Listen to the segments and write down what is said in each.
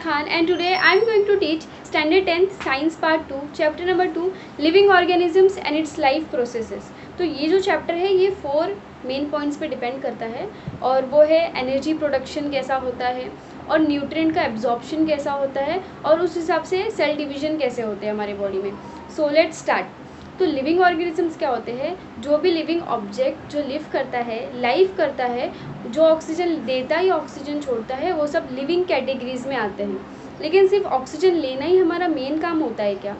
Khan and today I am going to teach Standard 10th Science Part 2 Chapter number 2 Living Organisms and its Life Processes। तो ये जो chapter है ये 4 main points पे depend करता है और वो है एनर्जी प्रोडक्शन कैसा होता है और न्यूट्रिएंट का एब्जॉर्प्शन कैसा होता है और उस हिसाब से सेल डिवीजन कैसे होते हैं हमारी बॉडी में। So let's start. तो लिविंग ऑर्गेनिजम्स क्या होते हैं? जो भी लिविंग ऑब्जेक्ट जो लिव करता है, लाइफ करता है, जो ऑक्सीजन देता है या ऑक्सीजन छोड़ता है, वो सब लिविंग कैटेगरीज में आते हैं। लेकिन सिर्फ ऑक्सीजन लेना ही हमारा मेन काम होता है क्या?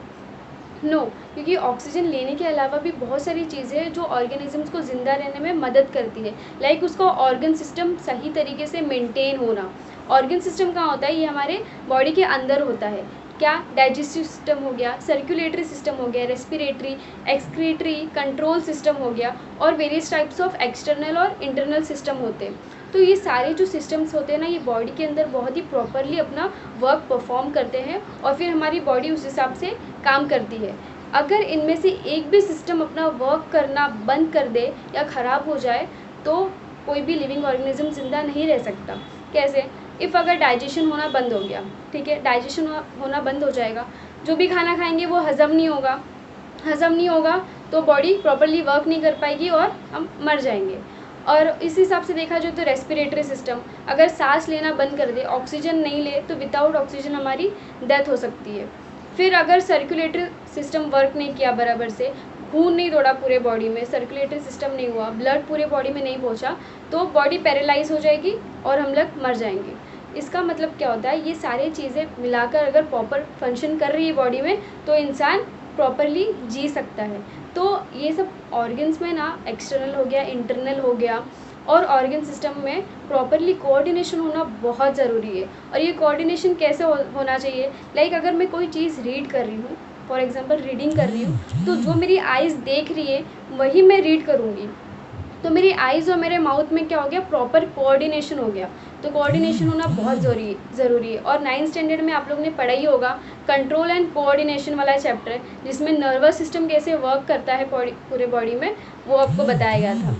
नो क्योंकि ऑक्सीजन लेने के अलावा भी बहुत सारी चीज़ें हैं जो ऑर्गेनिजम्स को ज़िंदा रहने में मदद करती है। लाइक उसका ऑर्गन सिस्टम सही तरीके से मेंटेन होना। ऑर्गन सिस्टम कहाँ होता है? ये हमारे बॉडी के अंदर होता है। क्या? डाइजेस्टिव सिस्टम हो गया, सर्कुलेटरी सिस्टम हो गया, रेस्पिरेटरी, एक्सक्रीटरी, कंट्रोल सिस्टम हो गया और वेरियस टाइप्स ऑफ एक्सटर्नल और इंटरनल सिस्टम होते हैं। तो ये सारे जो सिस्टम्स होते हैं ना, ये बॉडी के अंदर बहुत ही प्रॉपरली अपना वर्क परफॉर्म करते हैं और फिर हमारी बॉडी उस हिसाब से काम करती है। अगर इनमें से एक भी सिस्टम अपना वर्क करना बंद कर दे या ख़राब हो जाए तो कोई भी लिविंग ऑर्गेनिज्म ज़िंदा नहीं रह सकता। कैसे? इफ़ अगर डाइजेशन होना बंद हो गया, ठीक है, डाइजेशन होना बंद हो जाएगा, जो भी खाना खाएंगे वो हज़म नहीं होगा तो बॉडी प्रॉपरली वर्क नहीं कर पाएगी और हम मर जाएंगे। और इस हिसाब से देखा जाए तो रेस्पिरेटरी सिस्टम अगर सांस लेना बंद कर दे, ऑक्सीजन नहीं ले, तो विदाउट ऑक्सीजन हमारी डेथ हो सकती है। फिर अगर सर्कुलेटरी सिस्टम वर्क नहीं किया बराबर से, खून नहीं दौड़ा पूरे बॉडी में, सर्कुलेटरी सिस्टम नहीं हुआ, ब्लड पूरे बॉडी में नहीं पहुंचा, तो बॉडी पैरालाइज हो जाएगी और हम लोग मर जाएंगे। इसका मतलब क्या होता है? ये सारी चीज़ें मिलाकर अगर प्रॉपर फंक्शन कर रही है बॉडी में तो इंसान प्रॉपरली जी सकता है। तो ये सब ऑर्गन्स में ना एक्सटर्नल हो गया, इंटरनल हो गया और ऑर्गन सिस्टम में प्रॉपरली कोऑर्डिनेशन होना बहुत ज़रूरी है। और ये कोऑर्डिनेशन कैसे होना चाहिए? लाइक अगर मैं कोई चीज़ रीड कर रही हूँ, फॉर एग्जांपल रीडिंग कर रही हूँ, तो जो मेरी आइज़ देख रही है वही मैं रीड करूँगी। तो मेरी आइज़ और मेरे माउथ में क्या हो गया? प्रॉपर कोऑर्डिनेशन हो गया। तो कोऑर्डिनेशन होना बहुत ज़रूरी है। और 9th स्टैंडर्ड में आप लोगों ने पढ़ा ही होगा कंट्रोल एंड कोऑर्डिनेशन वाला चैप्टर, जिसमें नर्वस सिस्टम कैसे वर्क करता है पूरे बॉडी में, वो आपको बताया गया था।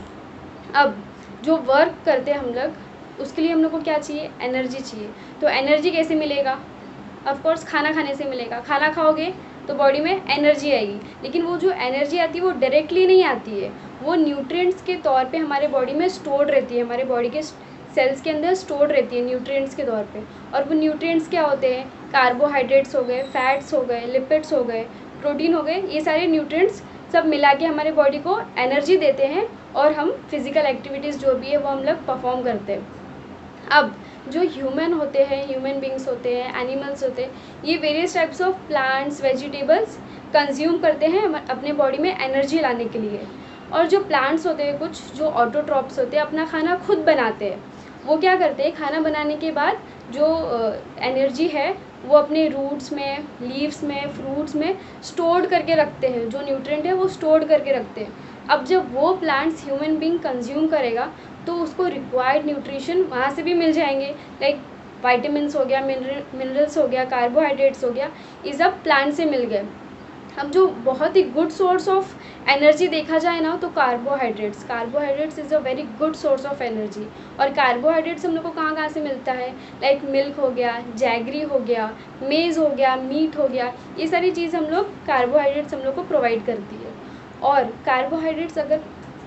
अब जो वर्क करते हैं हम लोग, उसके लिए हम लोग को क्या चाहिए? एनर्जी चाहिए। तो एनर्जी कैसे मिलेगा? ऑफकोर्स खाना खाने से मिलेगा। खाना खाओगे तो बॉडी में एनर्जी आएगी, लेकिन वो जो एनर्जी आती है वो डायरेक्टली नहीं आती है, वो न्यूट्रिएंट्स के तौर पे हमारे बॉडी में स्टोर्ड रहती है, हमारे बॉडी के सेल्स के अंदर स्टोर्ड रहती है न्यूट्रिएंट्स के तौर पे। और वो न्यूट्रिएंट्स क्या होते हैं? कार्बोहाइड्रेट्स हो गए, फैट्स हो गए, लिपिड्स हो गए, प्रोटीन हो गए। ये सारे न्यूट्रिएंट्स सब मिला के हमारे बॉडी को एनर्जी देते हैं और हम फिज़िकल एक्टिविटीज़ जो भी है वो हम लोग परफॉर्म करते हैं। अब जो ह्यूमन होते हैं, ह्यूमन बींग्स होते हैं, एनिमल्स होते हैं, ये various types of plants, vegetables consume करते हैं अपने बॉडी में एनर्जी लाने के लिए। और जो प्लांट्स होते हैं, कुछ जो ऑटोट्रॉप्स होते हैं, अपना खाना खुद बनाते हैं। वो क्या करते हैं? खाना बनाने के बाद जो एनर्जी है वो अपने रूट्स में, लीव्स में, फ्रूट्स में स्टोर्ड करके रखते हैं। जो न्यूट्रिएंट है वो स्टोर्ड करके रखते हैं। अब जब वो प्लांट्स ह्यूमन बींग कंज्यूम करेगा तो उसको रिक्वायर्ड न्यूट्रिशन वहाँ से भी मिल जाएंगे। लाइक वाइटामिन्स हो गया, मिनरल्स हो गया, कार्बोहाइड्रेट्स हो गया, ये सब प्लांट से मिल गए। अब जो बहुत ही गुड सोर्स ऑफ एनर्जी देखा जाए ना, तो carbohydrates is a very good source of energy. और कार्बोहाइड्रेट्स हम लोग को कहाँ कहाँ से मिलता है? लाइक मिल्क हो गया, जैगरी हो गया, मेज़ हो गया, मीट हो गया, ये सारी चीज़ हम लोग कार्बोहाइड्रेट्स हम लोग को प्रोवाइड करती है। और कार्बोहाइड्रेट्स अगर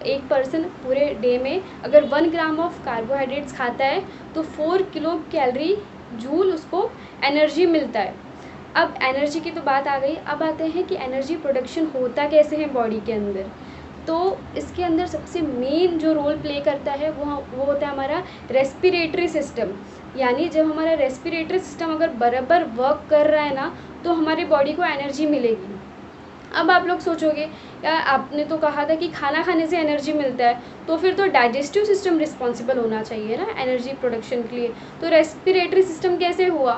एक पर्सन पूरे डे में अगर 1 ग्राम ऑफ कार्बोहाइड्रेट्स खाता है तो 4 किलो कैलोरी जूल उसको एनर्जी मिलता है। अब एनर्जी की तो बात आ गई, अब आते हैं कि एनर्जी प्रोडक्शन होता कैसे है बॉडी के अंदर। तो इसके अंदर सबसे मेन जो रोल प्ले करता है वो होता है हमारा रेस्पिरेटरी सिस्टम। यानी जब हमारा रेस्पिरेटरी सिस्टम अगर बराबर वर्क कर रहा है ना, तो हमारी बॉडी को एनर्जी मिलेगी। अब आप लोग सोचोगे यार आपने तो कहा था कि खाना खाने से एनर्जी मिलता है, तो फिर तो डाइजेस्टिव सिस्टम रिस्पॉन्सिबल होना चाहिए ना एनर्जी प्रोडक्शन के लिए। तो रेस्पिरेटरी सिस्टम कैसे हुआ?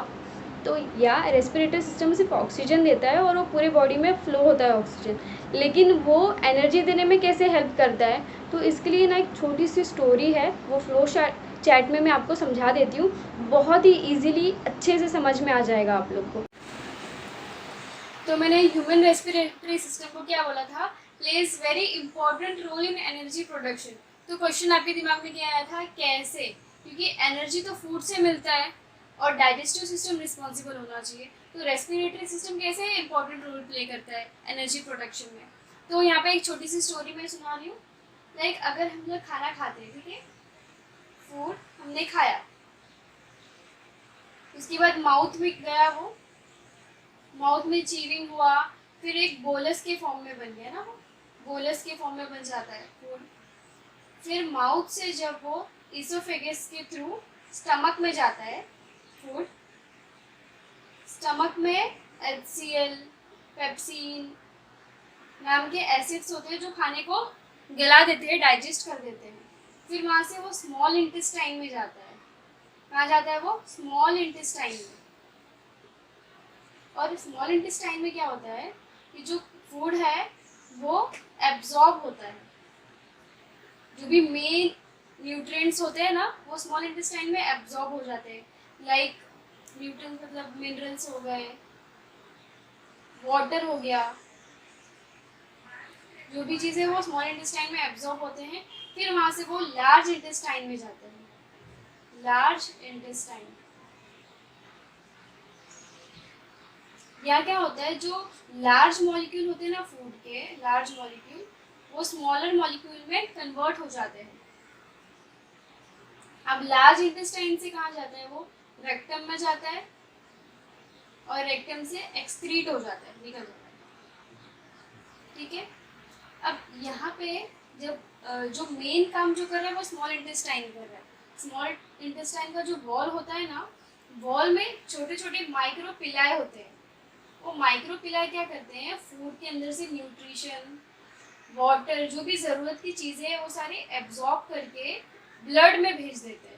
तो या रेस्पिरेटरी सिस्टम सिर्फ ऑक्सीजन देता है और वो पूरे बॉडी में फ्लो होता है ऑक्सीजन, लेकिन वो एनर्जी देने में कैसे हेल्प करता है? तो इसके लिए ना एक छोटी सी स्टोरी है, वो फ्लो चैट में मैं आपको समझा देती हूँ, बहुत ही ईजिली अच्छे से समझ में आ जाएगा आप लोग को। तो मैंने ह्यूमन रेस्पिरेटरी सिस्टम को क्या बोला था? Plays very important role in energy production. तो क्वेश्चन आपके दिमाग में क्या आया था? कैसे? क्योंकि एनर्जी तो फूड से मिलता है, और डाइजेस्टिव सिस्टम रिस्पॉन्सिबल होना चाहिए। तो रेस्पिरेटरी सिस्टम कैसे इंपॉर्टेंट रोल प्ले करता है एनर्जी प्रोडक्शन में। तो यहाँ पे एक छोटी सी स्टोरी मैं सुना रही हूँ। लाइक अगर हम लोग खाना खाते हैं, ठीक है, फूड हमने खाया, उसके बाद माउथ में गया, वो माउथ में चीविंग हुआ, फिर एक बोलस के फॉर्म में बन गया ना, वो बोलस के फॉर्म में बन जाता है फूड। फिर माउथ से जब वो इसोफेगस के थ्रू स्टमक में जाता है फूड, स्टमक में HCl, पेप्सिन नाम के एसिड्स होते हैं जो खाने को गला देते हैं, डाइजेस्ट कर देते हैं। फिर वहाँ से वो स्मॉल इंटेस्टाइन में जाता है। कहाँ जाता है वो? स्मॉल इंटेस्टाइन में। और स्मॉल इंटेस्टाइन में क्या होता है कि जो फूड है वो एब्जॉर्ब होता है। जो भी मेन न्यूट्रिएंट्स होते हैं ना, वो स्मॉल इंटेस्टाइन में एब्जॉर्ब हो जाते हैं। लाइक न्यूट्रिएंट्स मतलब मिनरल्स हो गए, वाटर हो गया, जो भी चीज़ें वो स्मॉल इंटेस्टाइन में एब्जॉर्ब होते हैं। फिर वहाँ से वो लार्ज इंटेस्टाइन में जाते हैं। लार्ज इंटेस्टाइन या क्या होता है, जो लार्ज मॉलिक्यूल होते हैं ना फूड के, लार्ज मॉलिक्यूल वो स्मॉलर मॉलिक्यूल में कन्वर्ट हो जाते हैं। अब लार्ज इंटेस्टाइन से कहाँ जाता है वो? रेक्टम में जाता है, और रेक्टम से एक्सक्रीट हो जाता है, निकल जाता है। ठीक है, अब यहाँ पे जब जो मेन काम जो कर रहा है वो स्मॉल इंटेस्टाइन कर रहा है। स्मॉल इंटेस्टाइन का जो वॉल होता है ना, वॉल में छोटे छोटे माइक्रोपिलाई होते हैं। वो माइक्रोपिलाई क्या करते हैं, फूड के अंदर से न्यूट्रिशन, वाटर, जो भी ज़रूरत की चीज़ें हैं वो सारी एब्जॉर्ब करके ब्लड में भेज देते हैं।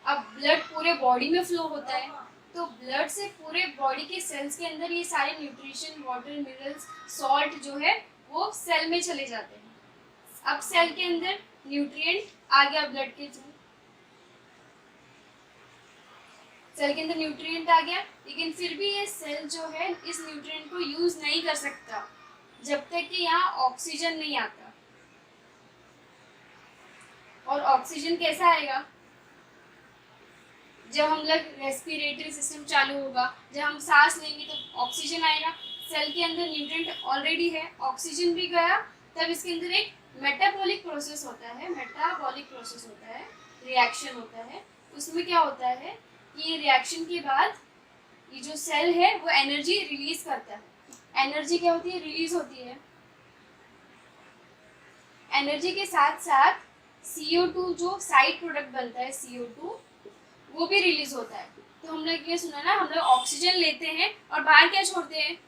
अब ब्लड पूरे बॉडी में फ्लो होता है, तो ब्लड से पूरे बॉडी के सेल्स के अंदर ये सारे न्यूट्रिशन, वाटर, मिनरल्स, सॉल्ट जो है वो सेल में चले जाते हैं। अब सेल के अंदर न्यूट्रिएंट आ गया ब्लड के थ्रू, सेल के अंदर न्यूट्रिएंट आ गया, लेकिन फिर भी ये सेल जो है इस न्यूट्रिएंट को यूज नहीं कर सकता जब तक कि यहाँ ऑक्सीजन नहीं आता। और ऑक्सीजन कैसा आएगा? जब हम लोग रेस्पिरेटरी सिस्टम चालू होगा, जब हम सांस लेंगे तो ऑक्सीजन आएगा। सेल के अंदर न्यूट्रिएंट ऑलरेडी है, ऑक्सीजन भी गया, तब इसके अंदर एक मेटाबॉलिक प्रोसेस होता है, मेटाबॉलिक प्रोसेस होता है, रिएक्शन होता है। उसमें क्या होता है कि रिएक्शन के बाद ये जो सेल है वो एनर्जी रिलीज करता है। एनर्जी क्या होती है? रिलीज होती है। एनर्जी के साथ साथ CO2 जो साइड प्रोडक्ट बनता है, CO2 वो भी रिलीज होता है। तो हम लोग ये सुना ना, हम लोग ऑक्सीजन लेते हैं और बाहर क्या छोड़ते हैं?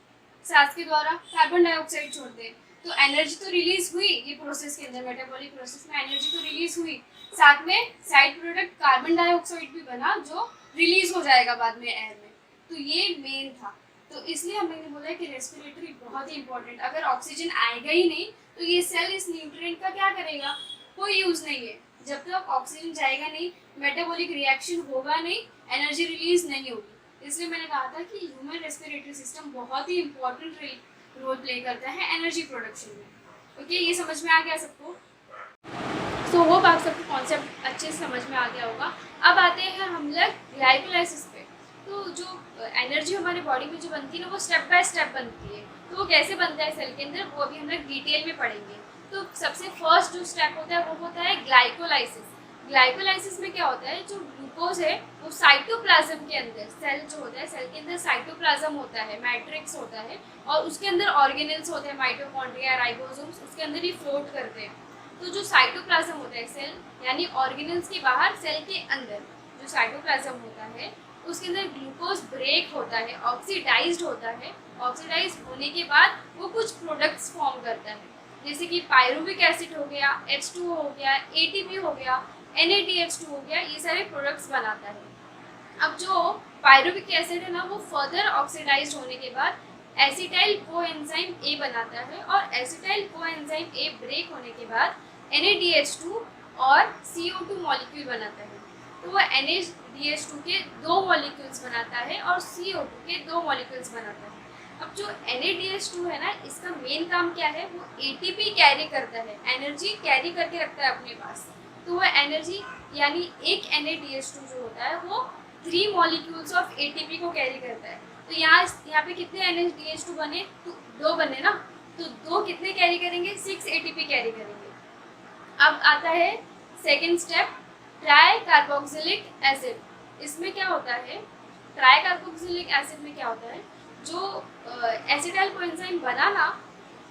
सांस के द्वारा कार्बन डाइऑक्साइड छोड़ते हैं। तो एनर्जी तो रिलीज हुई, ये प्रोसेस के अंदर मेटाबॉलिक प्रोसेस में एनर्जी तो रिलीज हुई, साथ में साइड प्रोडक्ट कार्बन डाइऑक्साइड भी बना जो रिलीज हो जाएगा बाद में एयर में। तो ये मेन था। तो इसलिए हमने बोला कि रेस्पिरेटरी बहुत ही इंपॉर्टेंट। अगर ऑक्सीजन आएगा ही नहीं तो ये सेल इस न्यूट्रिएंट का क्या करेगा? कोई यूज नहीं है। जब तक ऑक्सीजन जाएगा नहीं, मेटाबॉलिक रिएक्शन होगा नहीं, एनर्जी रिलीज नहीं होगी। इसलिए मैंने कहा था कि ह्यूमन रेस्पिरेटरी सिस्टम बहुत ही इंपॉर्टेंट रोल प्ले करता है एनर्जी प्रोडक्शन में। ओके, ये समझ में आ गया सबको? सो होप आप सबको कॉन्सेप्ट अच्छे से समझ में आ गया होगा। अब आते हैं हम लोग ग्लाइकोलाइसिस पे। तो जो एनर्जी हमारे बॉडी में जो बनती है ना, वो स्टेप बाय स्टेप बनती है। तो वो कैसे बनता है सेल के अंदर, वो अभी हम लोग डिटेल में पढ़ेंगे। तो सबसे फर्स्ट जो स्टेप होता है वो होता है ग्लाइकोलाइसिस। ग्लाइकोलाइसिस में क्या होता है, जो ग्लूकोज है वो साइटोप्लाज्म के अंदर, सेल जो होता है सेल के अंदर साइटोप्लाज्म होता है, मैट्रिक्स होता है, और उसके अंदर ऑर्गेनेल्स होते हैं, माइटोकॉन्ड्रिया, राइबोसोम्स, उसके अंदर ही फ्लोट करते हैं। तो जो साइटोप्लाज्म होता है सेल यानी ऑर्गेनेल्स के बाहर, सेल के अंदर जो साइटोप्लाज्म होता है उसके अंदर ग्लूकोज ब्रेक होता है, ऑक्सीडाइज्ड होता है। ऑक्सीडाइज होने के बाद वो कुछ प्रोडक्ट्स फॉर्म करता है, जैसे कि पायरुविक एसिड हो गया, H2O हो गया, ATP हो गया, NADH2 हो गया, ये सारे प्रोडक्ट्स बनाता है। अब जो पायरुविक एसिड है ना, वो फर्दर ऑक्सीडाइज होने के बाद एसिटाइल कोएंजाइम A बनाता है, और एसिटाइल कोएंजाइम A ब्रेक होने के बाद NADH2 और CO2 मॉलिक्यूल बनाता है। तो वो NADH2 के 2 मॉलिक्यूल्स बनाता है और CO2 के 2 मॉलिक्यूल्स बनाता है। अब जो NADH2 है ना, इसका मेन काम क्या है, वो ATP कैरी करता है, एनर्जी कैरी करके रखता है अपने पास। तो वो एनर्जी यानी एक NADH2 जो होता है वो 3 मॉलिक्यूल्स ऑफ ATP को कैरी करता है। तो यहाँ पे कितने NH2 बने, तो 2 बने ना, तो 2 कितने कैरी करेंगे, 6 ATP कैरी करेंगे। अब आता है second step, try carboxylic acid. इसमें क्या होता है, ट्राई कार्बोक्सिलिक एसिड में क्या होता है, जो एसिटाइल कोएंजाइम बना ना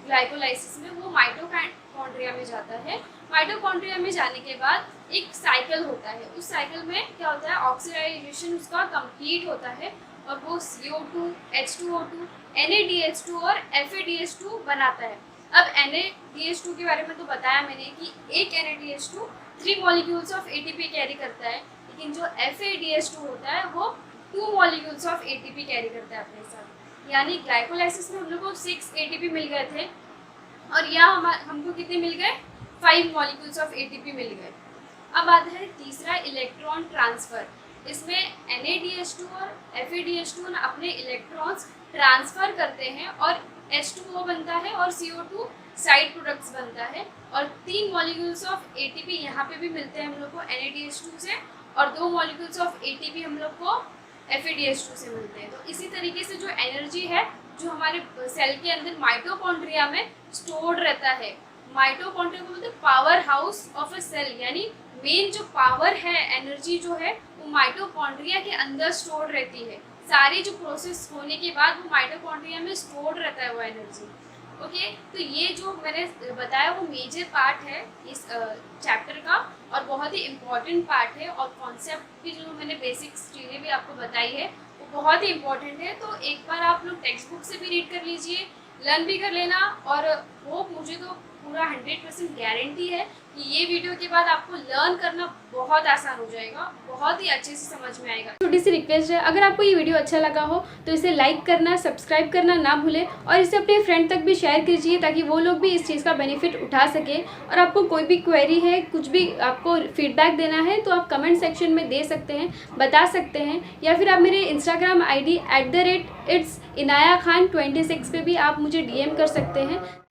ग्लाइकोलाइसिस में, वो माइटोकॉन्ड्रिया में जाता है। माइटोकॉन्ड्रिया में जाने के बाद एक साइकिल होता है, उस साइकिल में क्या होता है, ऑक्सीडाइजेशन उसका कंप्लीट होता है और वो CO2, H2O2, NADH2 और FADH2 बनाता है। अब NADH2 के बारे में तो बताया मैंने कि एक NADH2 3 molecules of ATP carry करता है, लेकिन जो FADH2 होता है वो 2 मॉलिक्यूल्स ऑफ ATP कैरी करता है अपने साथ। यानी ग्लाइकोलाइसिस में हम लोग को 6 ATP मिल गए थे और यहाँ हमको कितने मिल गए, 5 मॉलिक्यूल्स ऑफ ATP मिल गए। अब आता है तीसरा, इलेक्ट्रॉन ट्रांसफ़र। इसमें NADH2 और FADH2 ना अपने इलेक्ट्रॉन्स ट्रांसफ़र करते हैं और H2O बनता है और CO2 साइड प्रोडक्ट्स बनता है और 3 मॉलिक्यूल्स ऑफ ATP यहाँ पे भी मिलते हैं हम लोग को NADH2 से और 2 मॉलिक्यूल्स ऑफ ATP हम लोग को FADH2 से मिलते हैं। तो इसी तरीके से जो एनर्जी है जो हमारे सेल के अंदर माइटोकॉन्ड्रिया में स्टोर्ड रहता है, माइटोकॉन्ड्रिया को बोलते हैं power house of a cell, यानी मेन जो पावर है, एनर्जी जो है वो माइटोकॉन्ड्रिया के अंदर स्टोर्ड रहती है। सारी जो प्रोसेस होने के बाद वो माइटोकॉन्ड्रिया में स्टोर्ड रहता है वो एनर्जी। ओके, तो ये जो मैंने बताया वो मेजर पार्ट है इस चैप्टर का और बहुत ही इम्पॉर्टेंट पार्ट है और कॉन्सेप्ट भी जो मैंने बेसिक्स चीज़ें भी आपको बताई है वो बहुत ही इम्पॉर्टेंट है। तो एक बार आप लोग टेक्स्ट बुक से भी रीड कर लीजिए, लर्न भी कर लेना और वो मुझे तो पूरा 100% गारंटी है कि ये वीडियो के बाद आपको लर्न करना बहुत आसान हो जाएगा, बहुत ही अच्छे से समझ में आएगा। छोटी सी रिक्वेस्ट है, अगर आपको ये वीडियो अच्छा लगा हो तो इसे लाइक करना, सब्सक्राइब करना ना भूलें और इसे अपने फ्रेंड तक भी शेयर कीजिए ताकि वो लोग भी इस चीज़ का बेनिफिट उठा सके। और आपको कोई भी क्वेरी है, कुछ भी आपको फीडबैक देना है तो आप कमेंट सेक्शन में दे सकते हैं, बता सकते हैं, या फिर आप मेरे इंस्टाग्राम ID @It'sInayaKhan26 पे भी आप मुझे DM कर सकते हैं।